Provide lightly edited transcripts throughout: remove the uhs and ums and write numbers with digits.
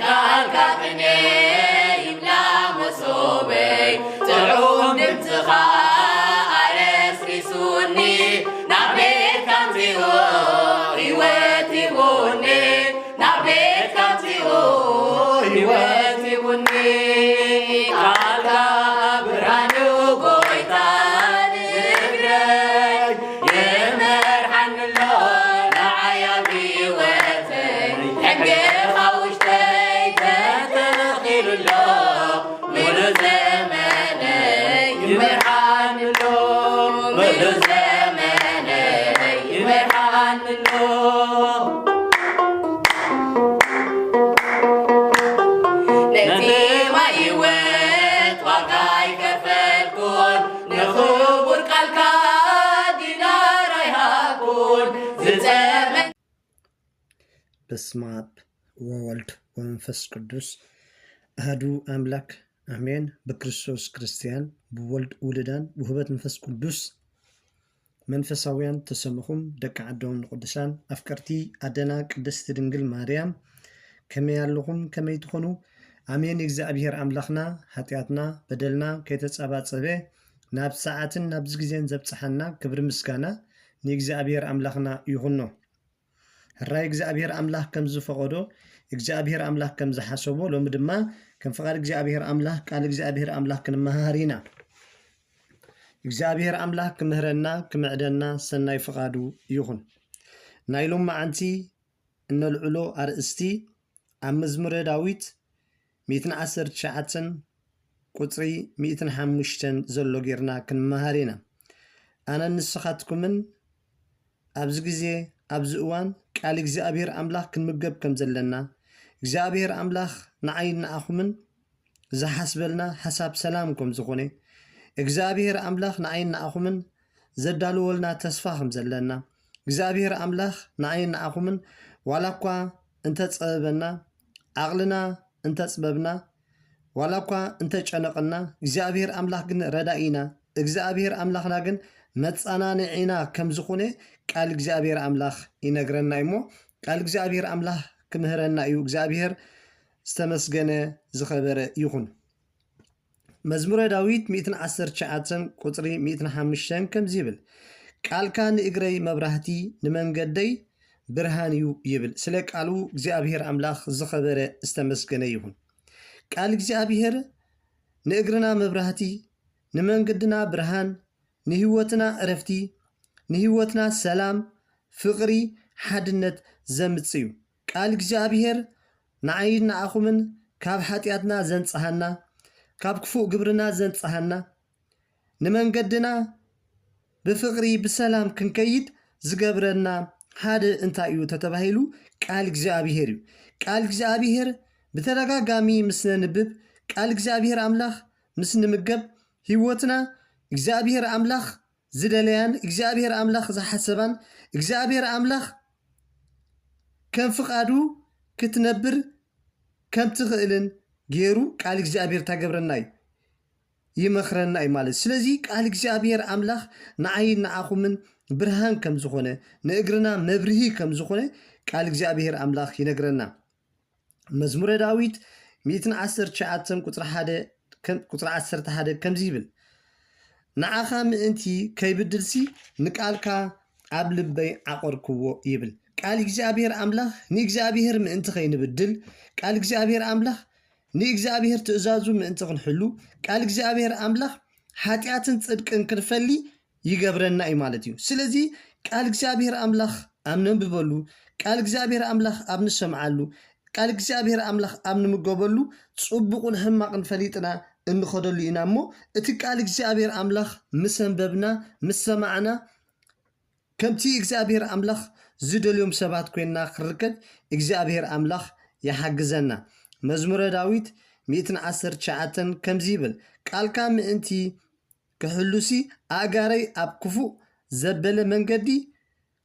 قال كاتني يملا مصوبي تعوم نمتخا أرس رسوني نعبيت كامتيو يواتي بوني نعبيت كامتيو يواتي بوني قال كابرانو قويتان نقري يمرحن الله نعيا بيواتي حقي خوشتي تتخيل الله ملو زماني يمرحن الله ملو زماني يمرحن الله نتي ما يوات وقاي كفلكون نخبر قالكا دينار يهاكون زمن በስመ አብ ወወልድ ወመንፈስ ቅዱስ አሐዱ አምላክ አሜን። በክርስቶስ ክርስቲያን ብወልድ ውልዳን ውህበት መንፈስ ቅዱስ መንፈሳውያን ተሰምኹም ደቂ ዓዶም ቅዱሳን አፍቀርቲ አደና ቅድስት ድንግል ማርያም ከመይ ኣለኹም ከመይ ትኾኑ? አሜን። እግዚአብሔር አምላኽና ኃጢአትና በደልና ከይተጸባጸበ ናብ ሰዓትን ናብ ጊዜን ዘብጽሐና ክብሪ ምስጋና ንእግዚአብሔር አምላኽና ይኹኖ። هراي እግዚአብሔር አምላክ ከም ዝፈቀዶ እግዚአብሔር አምላክ ከም ዝሓሰቦ ሎሚ ድማ ከም ፈቃድ እግዚአብሔር አምላክ ቃል እግዚአብሔር አምላክ ክንመሃሪና እግዚአብሔር አምላክ ክምህረና ክምዕደና ሰናይ ፈቃዱ ይኹን። ናይሎም ማዓንቲ እንልዕሎ አርእስቲ ኣብ መዝሙረ ዳዊት 119 ቁጽሪ 105 ዘሎ ጌርና ክንመሃሪና ኣነ ንስኻትኩምን ኣብዚ ግዜ ኣብዚ እዋን ቃል እግዚአብሔር አምላክ ክንምገብ ከም ዘለና እግዚአብሔር አምላክ ንዓይ ንኣኹምን ዝሓስበልና ሓሳብ ሰላም ከም ዝኾነ እግዚአብሔር አምላክ ንዓይ ንኣኹምን ዘዳልወልና ተስፋ ከም ዘለና እግዚአብሔር አምላክ ንዓይ ንኣኹምን ዋላ እኳ እንተፀበበና ዓቕልና እንተፅበብና ዋላ እኳ እንተጨነቕና እግዚአብሔር አምላክ ግን ረዳኢና እግዚአብሔር አምላክና ግን መጻናንዒና ከም ዝኾነ ቃል እግዚአብሔር አምላክ ይነግረና እሞ ቃል እግዚአብሔር አምላክ ክምህረና እዩ። እግዚአብሔር ዝተመስገነ ዝኸበረ ይኹን። መዝሙረ ዳዊት 119 ቁጽሪ 105 ከምዚ ይብል ቃልካ ንእግረይ መብራህቲ ንመንገደይ ብርሃን እዩ ይብል። ስለ ቃሉ እግዚአብሔር አምላክ ዝኸበረ ዝተመስገነ ይኹን። ቃል እግዚአብሔር ንእግርና መብራህቲ ንመንገድና ብርሃን ንህይወትና ዕረፍቲ ንህይወትና ሰላም ፍቅሪ ሓድነት ዘምጽ እዩ። ቃል እግዚአብሔር ንዓይ ንኣኹምን ካብ ሓጢአትና ዘንጽሐና ካብ ክፉእ ግብርና ዘንጽሐና ንመንገድና ብፍቅሪ ብሰላም ክንከይድ ዝገብረና ሓደ እንታይ እዩ ተተባሂሉ ቃል እግዚአብሔር እዩ። ቃል እግዚአብሔር ብተደጋጋሚ ምስ ነንብብ ቃል እግዚአብሔር አምላክ ምስ ንምገብ ህይወትና እግዚአብሔር አምላክ ዝደለያን እግዚአብሔር አምላክ ዝሓሰባን እግዚአብሔር አምላክ ከም ፍቃዱ ክትነብር ከም ትኽእልን ገይሩ ቃል እግዚአብሔር ታገብረና ይመኽረና እዩ ማለት። ስለዚ ቃል እግዚአብሔር አምላክ ንዓይ ንኣኹምን ብርሃን ከም ዝኾነ ንእግርና መብርሂ ከም ዝኾነ ቃል እግዚአብሔር አምላክ ይነግረና። መዝሙረ ዳዊት 119 ቁጽሪ 11 ከምዚ ይብል ንዓኻ ምእንቲ ከይብድልሲ ንቃልካ ኣብ ልበይ ዓቆርክዎ ይብል። ቃል እግዚአብሔር አምላክ ንእግዚአብሔር ምእንቲ ከይንብድል ቃል እግዚአብሔር አምላክ ንእግዚአብሔር ትእዛዙ ምእንቲ ክንሕሉ ቃል እግዚአብሔር አምላክ ሓጢአትን ጽድቅን ክንፈሊ ይገብረና እዩ ማለት እዩ። ስለዚ ቃል እግዚአብሔር አምላክ ኣብ ነንብበሉ ቃል እግዚአብሔር አምላክ ኣብ ንሰምዓሉ ቃል እግዚአብሔር አምላክ ኣብ ንምገበሉ ጽቡቕን ሕማቕን ፈሊጥና እንኸደሉ ኢና እሞ እቲ ቃል እግዚአብሔር አምላክ ምስ አንበብና ምስ ሰማዕና ከምቲ እግዚአብሔር አምላክ ዝደልዮም ሰባት ኮይና ክርከብ እግዚአብሔር አምላክ ይሓግዘና። መዝሙረ ዳዊት 119 ከምዚ ይብል ቃልካ ምእንቲ ክሕሉሲ ኣጋረይ ኣብ ክፉእ ዘበለ መንገዲ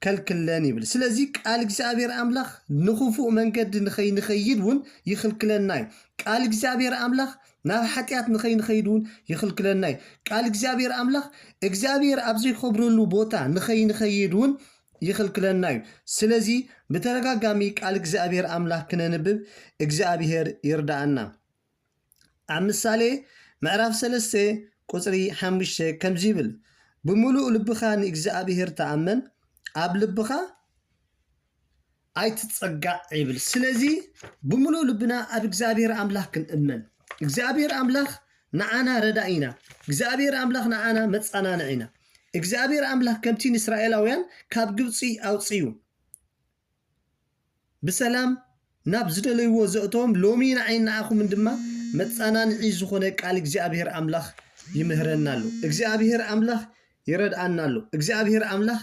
ከልክለን ይብል። ስለዚ ቃል እግዚአብሔር አምላክ ንኽፉእ መንገዲ ንኸይድ እውን ይኽልክለና እዩ። ቃል እግዚአብሔር አምላክ ናብ ሓጢአት ንኸይድ እውን ይኽልክለና እዩ። ቃል እግዚአብሔር አምላክ እግዚአብሔር ኣብ ዘይኸብረሉ ቦታ ንኸይድ እውን ይኽልክለና እዩ። ስለዚ ብተረጋጋሚ ቃል እግዚአብሔር አምላክ ክነንብብ እግዚአብሔር ይርዳአና። ኣብ ምሳሌ ምዕራፍ 3 ቁፅሪ 5 ከምዚ ይብል ብምሉእ ልብኻ ንእግዚአብሔር ተኣመን ኣብ ልብኻ ኣይትጸጋዕ ይብል። ስለዚ ብምሉእ ልብና ኣብ እግዚአብሔር አምላክ ክንእመን እግዚአብሔር አምላክ ንዓና ረዳኢና እግዚአብሔር አምላክ ንዓና መጸናንዒና እግዚአብሔር አምላክ ከምቲ ንእስራኤላውያን ካብ ግብፂ ኣውፅዩ ብሰላም ናብ ዝደለይዎ ዘእቶም ሎሚ ንዓይንዓኹምን ድማ መጸናንዒ ዝኾነ ቃል እግዚአብሔር አምላክ ይምህረና ኣሎ። እግዚአብሔር አምላክ ይረድአና ኣሎ። እግዚአብሔር አምላክ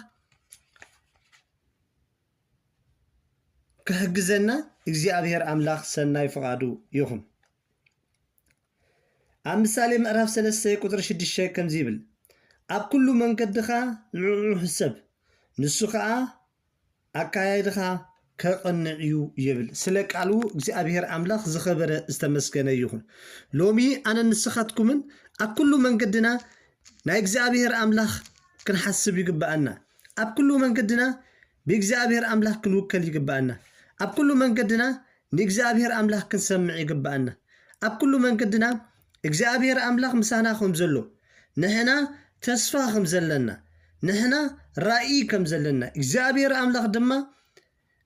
ክሕግዘና እግዚአብሔር አምላክ ሰናይ ፍቓዱ ይኹን። ኣብ ምሳሌ ምዕራፍ 3 ቁጥሪ 6 ከምዚ ይብል ኣብ ኩሉ መንገድኻ ንዕዑ ሕሰብ ንሱ ከዓ ኣካያይድኻ ከቐንዕ እዩ ይብል። ስለ ቃሉ እግዚአብሔር አምላክ ዝኸበረ ዝተመስገነ ይኹን። ሎሚ ኣነ ንስኻትኩምን ኣብ ኩሉ መንገድና ናይ እግዚአብሔር አምላክ ክንሓስብ ይግባአና። ኣብ ኩሉ መንገድና ብእግዚአብሔር አምላክ ክንውከል ይግባአና። ኣብ ኩሉ መንገድና ንእግዚአብሔር አምላክ ክንሰምዕ ይግባአና። ኣብ ኩሉ መንገድና እግዚአብሔር አምላክ ምሳና ከም ዘሎ ንሕና ተስፋ ከም ዘለና ንሕና ራእይ ከም ዘለና እግዚአብሔር አምላክ ድማ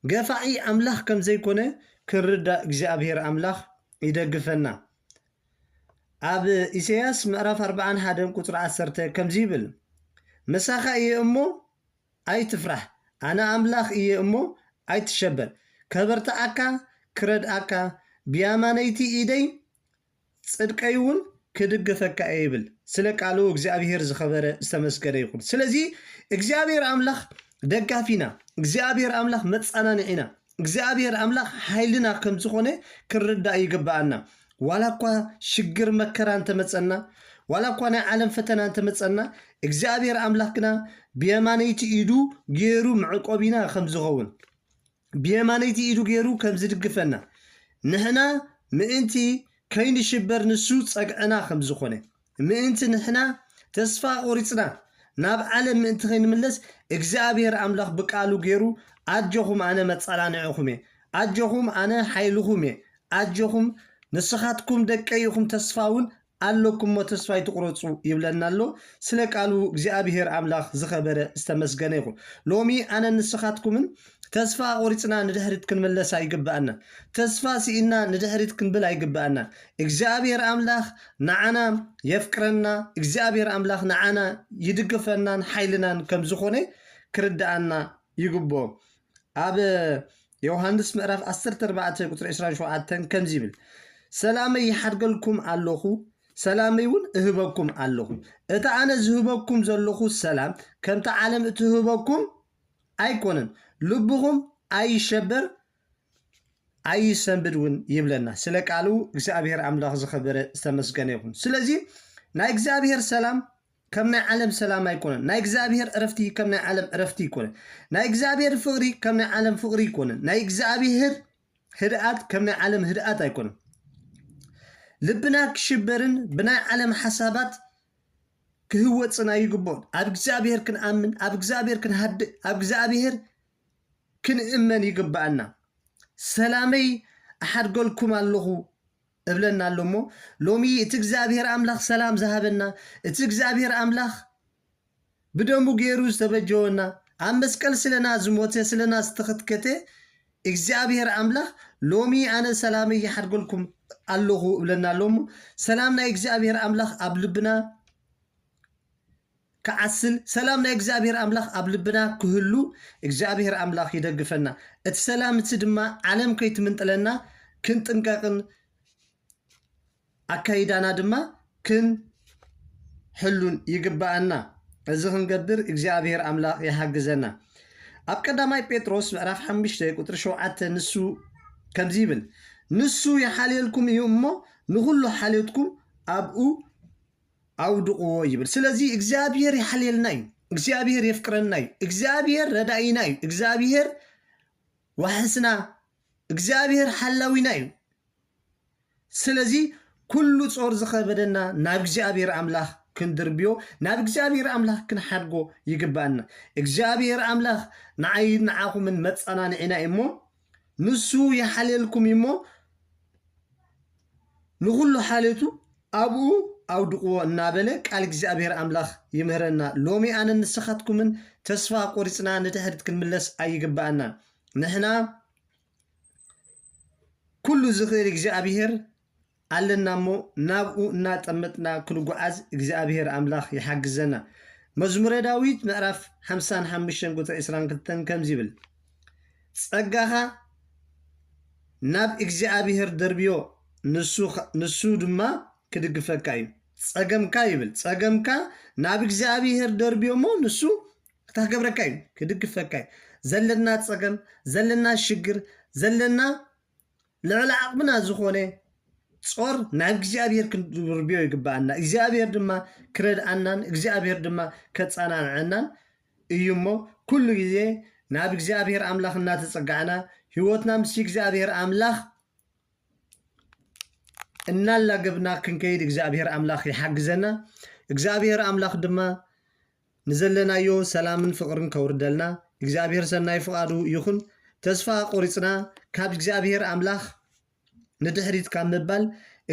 ገፋዒ አምላክ ከም ዘይኮነ ክርዳእ እግዚአብሔር አምላክ ይደግፈና። ኣብ ኢሳያስ ምዕራፍ 41 ቁጥሪ 10 ከምዚ ይብል መሳኻ እየ እሞ ኣይትፍራሕ ኣነ አምላክ እየ እሞ ኣይትሸበር ከበርታዓካ ክረድኣካ ብያማነይቲ ኢደይ ጽድቀይ እውን ክድግፈካ ይብል። ስለ ቃሉ እግዚአብሔር ዝኸበረ ዝተመስገነ ይኹን። ስለዚ እግዚአብሔር አምላክ ደጋፊና እግዚአብሔር አምላክ መጸናንዒና እግዚአብሔር አምላክ ሓይልና ከም ዝኾነ ክርዳእ ይግባአና። ዋላ እኳ ሽግር መከራ እንተመፀና ዋላ እኳ ናይ ዓለም ፈተና እንተመፀና እግዚአብሔር አምላክና ብየማነይቲ ኢዱ ገይሩ መዕቆቢና ከም ዝኸውን ብየማነይቲ ኢዱ ገይሩ ከም ዝድግፈና ንሕና ምእንቲ ከይንሽበር ንሱ ጸግዕና ከም ዝኾነ ምእንቲ ንሕና ተስፋ ቆሪፅና ናብ ዓለም ምእንቲ ከይንምለስ እግዚአብሔር አምላክ ብቃሉ ገይሩ ኣጀኹም ኣነ መጸናንዒኹም እየ ኣጀኹም ኣነ ሓይልኹም እየ ኣጀኹም ንስኻትኩም ደቀይኹም ተስፋውን ኣለኩም ሞ ተስፋ ይትቁረፁ ይብለና ኣሎ። ስለ ቃሉ እግዚአብሔር አምላክ ዝኸበረ ዝተመስገነ ይኹን። ሎሚ ኣነ ንስኻትኩምን ተስፋ ቆሪፅና ንድሕሪት ክንመለስ ኣይግባአና። ተስፋ ሲኢና ንድሕሪት ክንብል ኣይግባአና። እግዚአብሔር አምላክ ንዓና የፍቅረና እግዚአብሔር አምላክ ንዓና ይድግፈናን ሓይልናን ከም ዝኾነ ክርዳአና ይግብኦ። ኣብ ዮሃንስ ምዕራፍ 14 ቁጥሪ 27 ከምዚ ይብል ሰላመይ ይሓድገልኩም ኣለኹ ሰላመይ እውን እህበኩም ኣለኹ እታ ኣነ ዝህበኩም ዘለኹ ሰላም ከምቲ ዓለም እትህበኩም ኣይኮነን ልብኹም ኣይሸበር ኣይሰንብድ እውን ይብለና። ስለ ቃሉ እግዚአብሔር አምላክ ዝኸበረ ዝተመስገነ ይኹን። ስለዚ ናይ እግዚአብሔር ሰላም ከም ናይ ዓለም ሰላም ኣይኮነን። ናይ እግዚአብሔር ዕረፍቲ ከም ናይ ዓለም ዕረፍቲ ይኮነን። ናይ እግዚአብሔር ፍቕሪ ከም ናይ ዓለም ፍቕሪ ይኮነን። ናይ እግዚአብሔር ህድኣት ከም ናይ ዓለም ህድኣት ኣይኮነን። ልብና ክሽበርን ብናይ ዓለም ሓሳባት ክህወፅና ይግቦን ኣብ እግዚአብሔር ክንኣምን ኣብ እግዚአብሔር ክንሃድእ ኣብ እግዚአብሔር ክንእመን ይግባአና። ሰላመይ ኣሓድገልኩም ኣለኹ እብለና ኣሎ እሞ ሎሚ እቲ እግዚአብሔር አምላክ ሰላም ዝሃበና እቲ እግዚአብሔር አምላክ ብደሙ ገይሩ ዝተበጀወና ኣብ መስቀል ስለና ዝሞተ ስለና ዝተኸትከተ እግዚአብሔር አምላክ ሎሚ ኣነ ሰላመይ ይሓድገልኩም ኣለኹ እብለና ኣሎ እሞ ሰላም ናይ እግዚአብሔር አምላክ ኣብ ልብና كعسل سلام نا إجزابير أملاخ قبل بنا كهلو إجزابير أملاخ يدقفنا السلام تسدما علم كيت من تلنا كنت انقاقن أكايدانا دما كن حلون يقبعنا إذا نقدر إجزابير أملاخ يحقزنا أبقى ماي بيتروس معرف حمشتك وترشو عتا نسو كم زيبل نسو يحاليلكم يومو نقول حاليتكم أبقو أودقو يبل سلازي إجزابير يحليلناي إجزابير يفكرناي إجزابير ردايناي إجزابير وحسنا إجزابير حلاويناي سلازي كل صور زخبرنا ناب إجزابير أملاخ كندربيو ناب እግዚአብሔር አምላኽ ክንሓድጎ ይግባአና እግዚአብሔር አምላኽ ንዓይ ንዓኹም ምን መጻናንዒና እሞ ንሱ ይሓልልኩም እሞ ንኹሉ ሓለቱ አብኡ አውድቆ እናበለ ቃል እግዚአብሔር አምላኽ ይምህረና ሎሚ አነ ንስኻትኩምን ተስፋ ቆሪጽና ንድሕሪት ክንምለስ አይግባአና ንሕና ኩሉ ዝኽእል እግዚአብሔር አለና ሞ ናብኡ እናጠመጥና ክንጓዓዝ እግዚአብሔር አምላኽ ይሓግዘና መዝሙረ ዳዊት ምዕራፍ 55 ቁጥር 22 ከምዚ ይብል ጸጋኻ ናብ እግዚአብሔር ደርብዮ ንሱ ድማ ክድግፈካ እዩ ጸገምካ ይብል ጸገምካ ናብ እግዚአብሔር ደርብዮ ሞ ንሱ ክታገብረካ እዩ ክድግፈካ እዩ ዘለና ጸገም ዘለና ሽግር ዘለና ልዕሊ ዓቕምና ዝኾነ ጾር ናብ እግዚአብሔር ክንድርብዮ ይግባአና እግዚአብሔር ድማ ክረድአናን እግዚአብሔር ድማ ከጻናንዐናን እዩሞ ኩሉ ግዜ ናብ እግዚአብሔር አምላኽ እናተጸጋዕና ህይወትና ምስ እግዚአብሔር አምላኽ እናላገብና ክንከይድ እግዚአብሔር አምላኽ ይሓግዘና እግዚአብሔር አምላኽ ድማ ንዘለናዮ ሰላምን ፍቅርን ከውርደልና እግዚአብሔር ሰናይ ፍቃዱ ይኹን ተስፋ ቆሪጽና ካብ እግዚአብሔር አምላኽ ንድሕሪት ካብ ምባል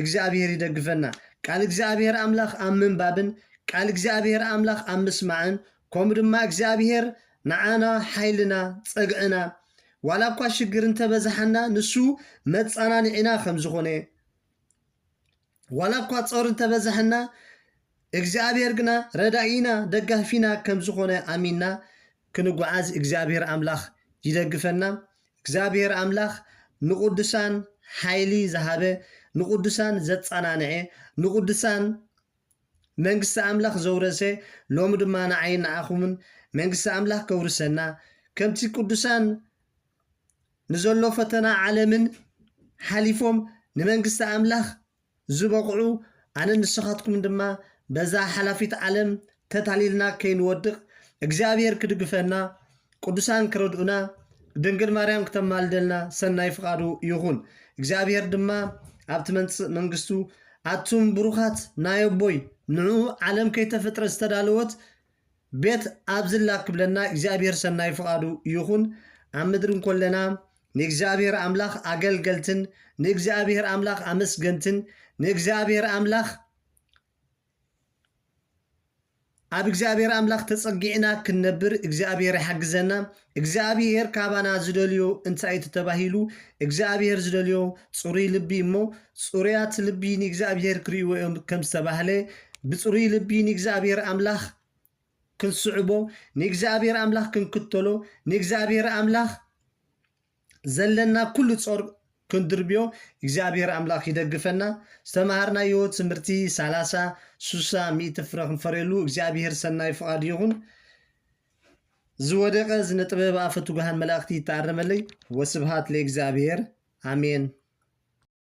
እግዚአብሔር ይደግፈና ቃል እግዚአብሔር አምላኽ ኣብ ምንባብን ቃል እግዚአብሔር አምላኽ ኣብ ምስማዕን ከምኡ ድማ እግዚአብሔር ንዓና ሓይልና ጸግዕና ዋላ እኳ ሽግር እንተበዛሓና ንሱ መጻናንዒና ከም ዝኾነ ዋላ እኳ ጾር እንተበዛሕና እግዚአብሔር ግና ረዳኢና ደጋፊና ከም ዝኾነ አሚንና ክንጓዓዝ እግዚአብሔር አምላኽ ይደግፈና እግዚአብሔር አምላኽ ንቅዱሳን ሓይሊ ዝሃበ ንቅዱሳን ዘጻናንዐ ንቅዱሳን መንግስቲ አምላኽ ዘውረሰ ሎሚ ድማ ንዓይ ንዓኹምን መንግስቲ አምላኽ ከውርሰና ከምቲ ቅዱሳን ንዘሎ ፈተና ዓለምን ሓሊፎም ንመንግስቲ አምላኽ ዝበቕዑ አነ ንስኻትኩም ድማ በዛ ሓላፊት ዓለም ተታሊልና ከይንወድቕ እግዚአብሔር ክድግፈና ቅዱሳን ክረድኡና ድንግል ማርያም ክተማልደልና ሰናይ ፍቃዱ ይኹን እግዚአብሔር ድማ ኣብቲ መንግስቱ አቱም ብሩኻት ናይ ቦይ ንዑ ዓለም ከይተፈጥረ ዝተዳለወት ቤት ኣብዝላ ክብለና እግዚአብሔር ሰናይ ፍቃዱ ይኹን ኣብ ምድርን ኮለና ንእግዚአብሔር አምላኽ አገልገልትን ንእግዚአብሔር አምላኽ አመስገንትን ንእግዚአብሔር አምላኽ ኣብ እግዚአብሔር አምላኽ ተጸጊዕና ክንነብር እግዚአብሔር ይሓግዘና እግዚአብሔር ካባና ዝደልዮ እንታይ ተባሂሉ እግዚአብሔር ዝደልዮ ጽሩይ ልቢ እሞ ጽሩያት ልቢ ንእግዚአብሔር ክርእዮም ከም ዝተባህለ ብጽሩይ ልቢ ንእግዚአብሔር አምላኽ ክንስዕቦ ንእግዚአብሔር አምላኽ ክንክተሎ ንእግዚአብሔር አምላኽ ዘለና ኩሉ ጾር ክንድርብዮ እግዚአብሔር አምላኽ ይደግፈና ዝተማሃርናዮ ትምህርቲ 30 60 100 ፍረ ክንፈርየሉ እግዚአብሔር ሰናይ ፍቃድ ይኹን ዝወደቀ ዝነጥበብ ኣፈ ትጉሃን መላእኽቲ ይተኣረመለይ ወስብሃት ለእግዚአብሔር አሜን